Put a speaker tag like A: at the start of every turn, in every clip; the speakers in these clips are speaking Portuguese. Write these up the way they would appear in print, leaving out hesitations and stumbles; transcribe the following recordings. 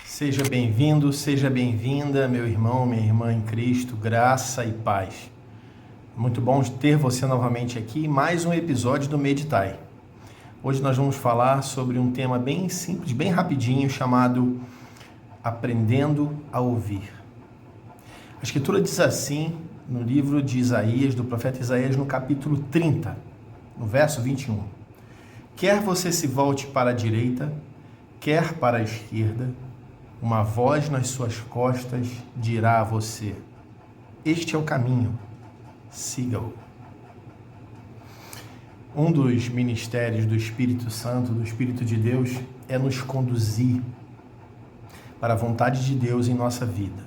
A: Seja bem-vindo, seja bem-vinda, meu irmão, minha irmã em Cristo, graça e paz. Muito bom ter você novamente aqui, mais um episódio do Meditai. Hoje nós vamos falar sobre um tema bem simples, bem rapidinho, chamado Aprendendo a Ouvir. A Escritura diz assim, no livro de Isaías, do profeta Isaías, no capítulo 30, no verso 21. Quer você se volte para a direita, quer para a esquerda, uma voz nas suas costas dirá a você: este é o caminho, siga-o. Um dos ministérios do Espírito Santo, do Espírito de Deus, é nos conduzir para a vontade de Deus em nossa vida.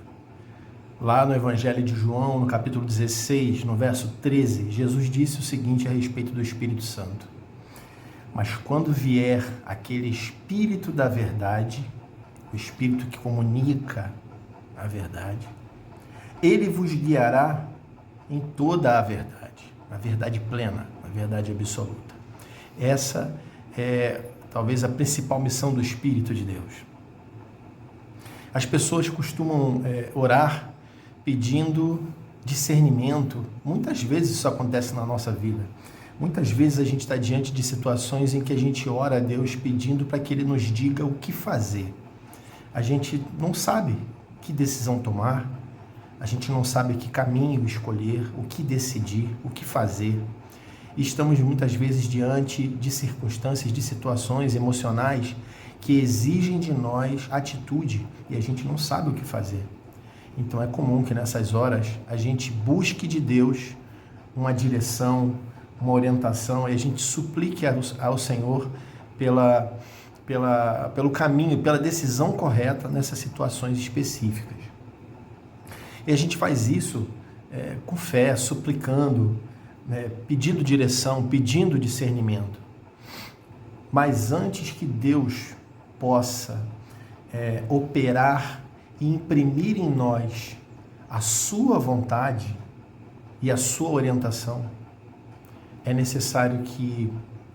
A: Lá no Evangelho de João, no capítulo 16, no verso 13, Jesus disse o seguinte a respeito do Espírito Santo: mas quando vier aquele Espírito da verdade, o Espírito que comunica a verdade, ele vos guiará em toda a verdade plena, a verdade absoluta. Essa é talvez a principal missão do Espírito de Deus. As pessoas costumam orar pedindo discernimento. Muitas vezes isso acontece na nossa vida. Muitas vezes a gente está diante de situações em que a gente ora a Deus pedindo para que Ele nos diga o que fazer. A gente não sabe que decisão tomar, a gente não sabe que caminho escolher, o que decidir, o que fazer. E estamos muitas vezes diante de circunstâncias, de situações emocionais que exigem de nós atitude e a gente não sabe o que fazer. Então é comum que nessas horas a gente busque de Deus uma direção, uma orientação, e a gente suplique ao Senhor pelo caminho, pela decisão correta nessas situações específicas. E a gente faz isso com fé, suplicando, pedindo direção, pedindo discernimento. Mas antes que Deus possa operar e imprimir em nós a sua vontade e a sua orientação, é necessário que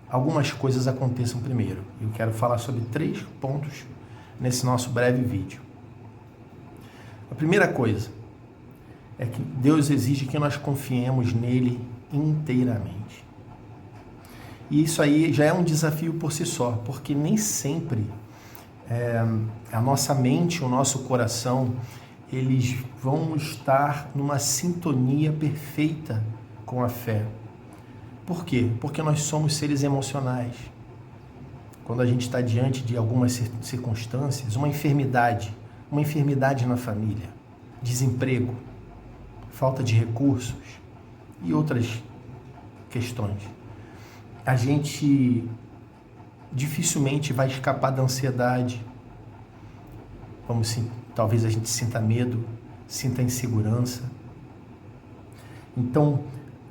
A: algumas coisas aconteçam primeiro. Eu quero falar sobre 3 pontos nesse nosso breve vídeo. A primeira coisa é que Deus exige que nós confiemos nele inteiramente. E isso aí já é um desafio por si só, porque nem sempre a nossa mente, o nosso coração, eles vão estar numa sintonia perfeita com a fé. Por quê? Porque nós somos seres emocionais. Quando a gente está diante de algumas circunstâncias, uma enfermidade na família, desemprego, falta de recursos e outras questões, a gente dificilmente vai escapar da ansiedade. Talvez a gente sinta medo, sinta insegurança. Então,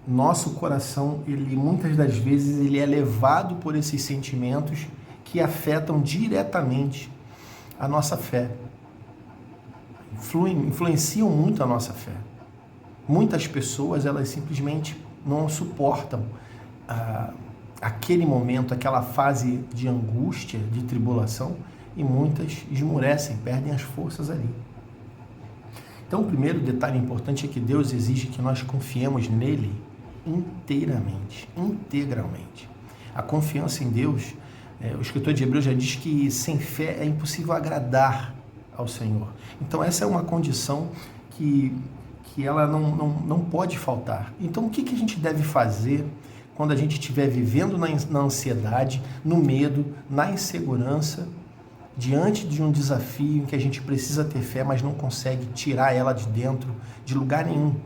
A: nosso coração, muitas das vezes, ele é levado por esses sentimentos que afetam diretamente a nossa fé. Influenciam muito a nossa fé. Muitas pessoas, elas simplesmente não suportam aquele momento, aquela fase de angústia, de tribulação, e muitas esmorecem, perdem as forças ali. Então, o primeiro detalhe importante é que Deus exige que nós confiemos nele inteiramente, integralmente. A confiança em Deus, o escritor de Hebreus já diz que sem fé é impossível agradar ao Senhor. Então essa é uma condição que ela não pode faltar. Então o que a gente deve fazer quando a gente estiver vivendo na ansiedade, no medo, na insegurança, diante de um desafio em que a gente precisa ter fé, mas não consegue tirar ela de dentro de lugar nenhum?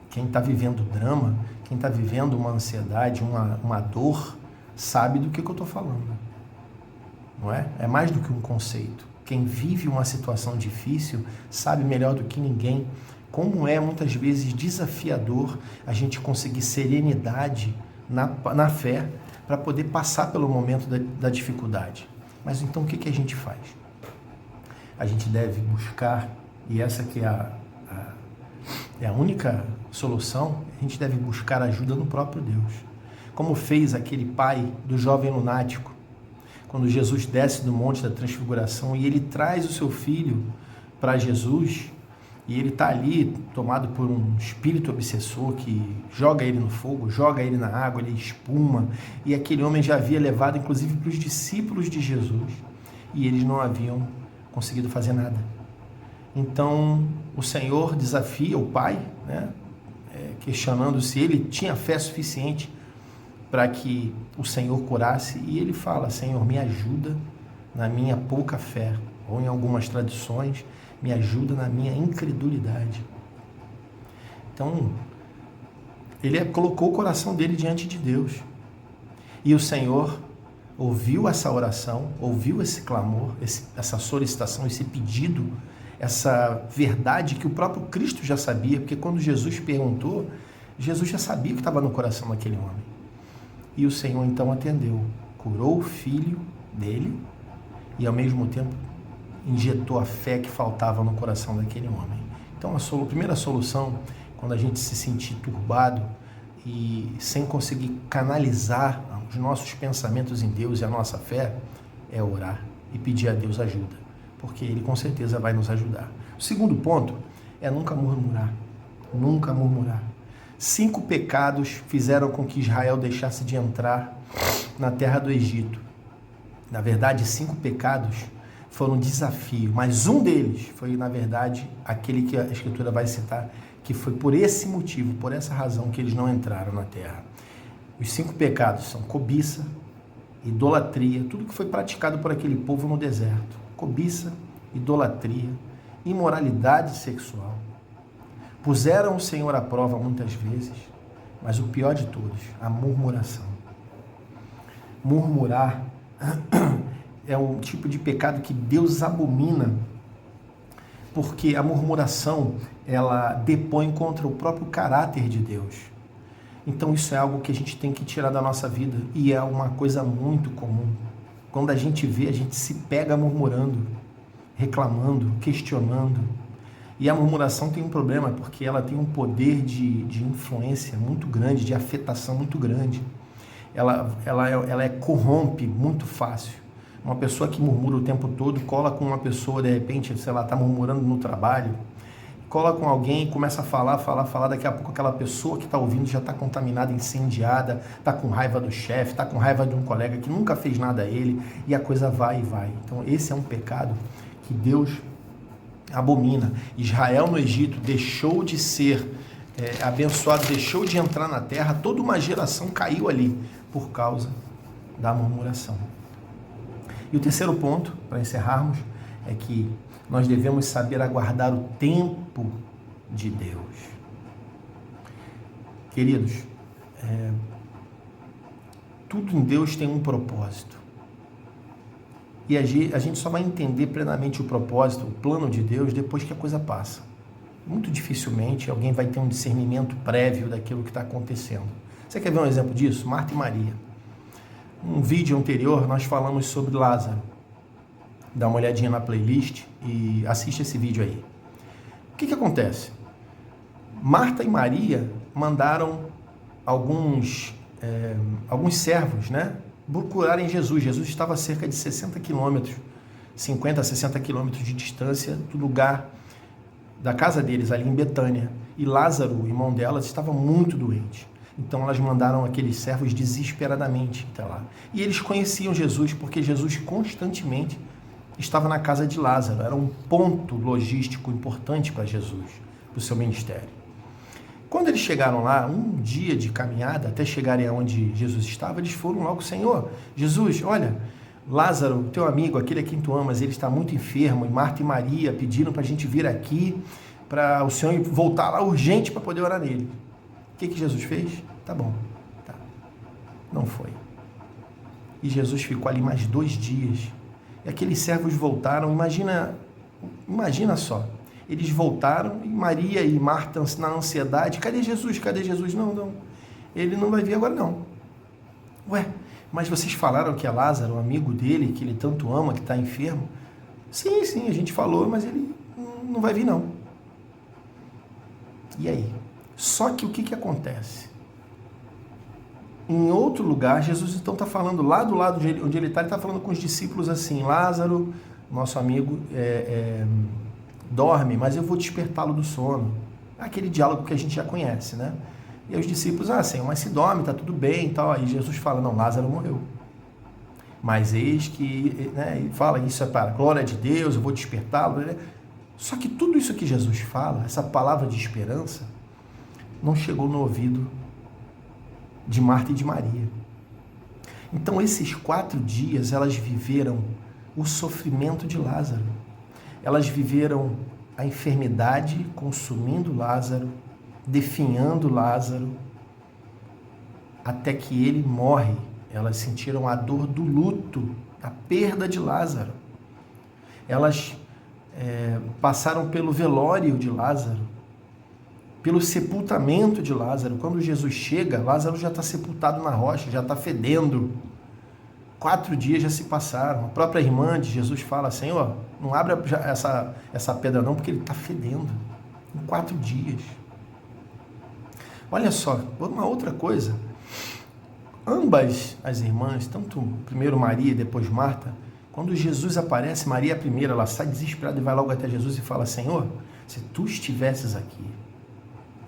A: Quem está vivendo drama, quem está vivendo uma ansiedade, uma dor, sabe do que eu estou falando. Não é? É mais do que um conceito. Quem vive uma situação difícil sabe melhor do que ninguém como é muitas vezes desafiador a gente conseguir serenidade na fé para poder passar pelo momento da dificuldade. Mas então o que a gente faz? A gente deve buscar, e essa que é a única solução, a gente deve buscar ajuda no próprio Deus. Como fez aquele pai do jovem lunático, quando Jesus desce do Monte da Transfiguração e ele traz o seu filho para Jesus, e ele está ali tomado por um espírito obsessor que joga ele no fogo, joga ele na água, ele espuma, e aquele homem já havia levado inclusive para os discípulos de Jesus, e eles não haviam conseguido fazer nada. Então o Senhor desafia o pai, né, questionando se ele tinha fé suficiente para que o Senhor curasse, e ele fala: Senhor, me ajuda na minha pouca fé, ou em algumas tradições, me ajuda na minha incredulidade. Então, ele colocou o coração dele diante de Deus. E o Senhor ouviu essa oração, ouviu esse clamor, essa solicitação, esse pedido, essa verdade que o próprio Cristo já sabia, porque quando Jesus perguntou, Jesus já sabia o que estava no coração daquele homem. E o Senhor então atendeu, curou o filho dele e ao mesmo tempo injetou a fé que faltava no coração daquele homem. Então a primeira solução, quando a gente se sentir turbado e sem conseguir canalizar os nossos pensamentos em Deus e a nossa fé, é orar e pedir a Deus ajuda, porque Ele com certeza vai nos ajudar. O segundo ponto é nunca murmurar. Nunca murmurar. 5 pecados fizeram com que Israel deixasse de entrar na terra do Egito. Na verdade, 5 pecados foram um desafio, mas um deles foi, na verdade, aquele que a Escritura vai citar, que foi por esse motivo, por essa razão que eles não entraram na terra. Os 5 pecados são cobiça, idolatria, tudo que foi praticado por aquele povo no deserto. Cobiça, idolatria, imoralidade sexual. Puseram o Senhor à prova muitas vezes, mas o pior de todos, a murmuração. Murmurar é um tipo de pecado que Deus abomina, porque a murmuração, ela depõe contra o próprio caráter de Deus. Então isso é algo que a gente tem que tirar da nossa vida, e é uma coisa muito comum. Quando a gente vê, a gente se pega murmurando, reclamando, questionando. E a murmuração tem um problema, porque ela tem um poder de influência muito grande, de afetação muito grande. Ela corrompe muito fácil. Uma pessoa que murmura o tempo todo, cola com uma pessoa, de repente, sei lá, está murmurando no trabalho, cola com alguém, começa a falar, daqui a pouco aquela pessoa que está ouvindo já está contaminada, incendiada, está com raiva do chefe, está com raiva de um colega que nunca fez nada a ele, e a coisa vai e vai. Então esse é um pecado que Deus abomina. Israel no Egito deixou de ser abençoado, deixou de entrar na terra, toda uma geração caiu ali por causa da murmuração. E o terceiro ponto, para encerrarmos, é que nós devemos saber aguardar o tempo de Deus. Queridos, tudo em Deus tem um propósito. E a gente só vai entender plenamente o propósito, o plano de Deus, depois que a coisa passa. Muito dificilmente alguém vai ter um discernimento prévio daquilo que está acontecendo. Você quer ver um exemplo disso? Marta e Maria. Um vídeo anterior nós falamos sobre Lázaro. Dá uma olhadinha na playlist e assiste esse vídeo aí. O que acontece? Marta e Maria mandaram alguns servos, né, procurarem Jesus. Jesus estava a cerca de 60 quilômetros, 50 a 60 quilômetros de distância do lugar da casa deles, ali em Betânia. E Lázaro, o irmão delas, estava muito doente. Então elas mandaram aqueles servos desesperadamente até lá. E eles conheciam Jesus, porque Jesus constantemente estava na casa de Lázaro. Era um ponto logístico importante para Jesus, para o seu ministério. Quando eles chegaram lá, um dia de caminhada, até chegarem aonde Jesus estava, eles foram logo: Senhor, Jesus, olha, Lázaro, teu amigo, aquele a quem tu amas, ele está muito enfermo, e Marta e Maria pediram para a gente vir aqui, para o Senhor voltar lá urgente para poder orar nele. O que Jesus fez? Tá bom, tá. Não foi. E Jesus ficou ali mais 2 dias. E aqueles servos voltaram, imagina só, Eles voltaram e Maria e Marta na ansiedade, cadê Jesus? Cadê Jesus? Não, ele não vai vir agora não. Ué, mas vocês falaram que é Lázaro, um amigo dele, que ele tanto ama, que está enfermo? Sim, a gente falou, mas ele não vai vir não. E aí? Só que o que acontece? Em outro lugar, Jesus então está falando lá do lado onde ele está falando com os discípulos assim, Lázaro, nosso amigo, dorme, mas eu vou despertá-lo do sono. Aquele diálogo que a gente já conhece, né? E os discípulos, Senhor, mas se dorme, tá tudo bem e tal. Aí Jesus fala, não, Lázaro morreu. Mas eis que, né, fala, isso é para a glória de Deus, eu vou despertá-lo. Né? Só que tudo isso que Jesus fala, essa palavra de esperança, não chegou no ouvido de Marta e de Maria. Então, esses 4 dias, elas viveram o sofrimento de Lázaro. Elas viveram a enfermidade consumindo Lázaro, definhando Lázaro, até que ele morre. Elas sentiram a dor do luto, a perda de Lázaro. Elas passaram pelo velório de Lázaro, pelo sepultamento de Lázaro. Quando Jesus chega, Lázaro já está sepultado na rocha, já está fedendo. 4 dias já se passaram. A própria irmã de Jesus fala, Senhor, não abra essa pedra não, porque ele está fedendo. Em 4 dias. Olha só, uma outra coisa. Ambas as irmãs, tanto primeiro Maria e depois Marta, quando Jesus aparece, Maria é a primeira, ela sai desesperada e vai logo até Jesus e fala, Senhor, se tu estivesses aqui,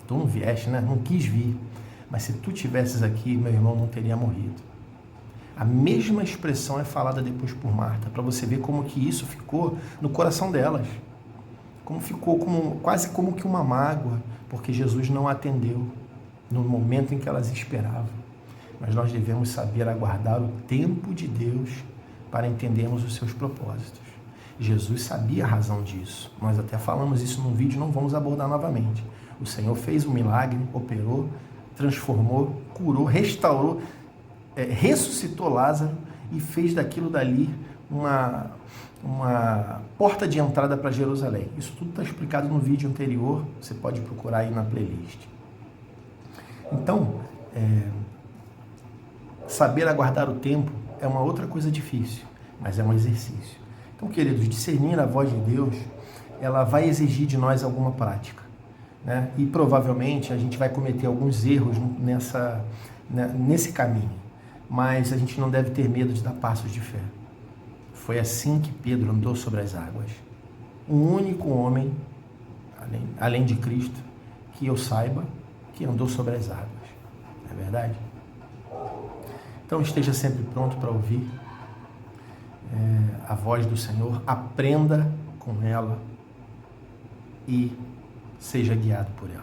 A: tu não vieste, né? Não quis vir, mas se tu estivesses aqui, meu irmão não teria morrido. A mesma expressão é falada depois por Marta, para você ver como que isso ficou no coração delas. Como ficou quase como que uma mágoa, porque Jesus não atendeu no momento em que elas esperavam. Mas nós devemos saber aguardar o tempo de Deus para entendermos os seus propósitos. Jesus sabia a razão disso. Nós até falamos isso num vídeo, não vamos abordar novamente. O Senhor fez um milagre, operou, transformou, curou, restaurou, ressuscitou Lázaro e fez daquilo dali uma porta de entrada para Jerusalém. Isso tudo está explicado no vídeo anterior, você pode procurar aí na playlist. Então, saber aguardar o tempo é uma outra coisa difícil, mas é um exercício. Então, queridos, discernir a voz de Deus, ela vai exigir de nós alguma prática, né? E provavelmente a gente vai cometer alguns erros nesse caminho, mas a gente não deve ter medo de dar passos de fé. Foi assim que Pedro andou sobre as águas. Um único homem, além de Cristo, que eu saiba, que andou sobre as águas. Não é verdade? Então esteja sempre pronto para ouvir a voz do Senhor, aprenda com ela e seja guiado por ela.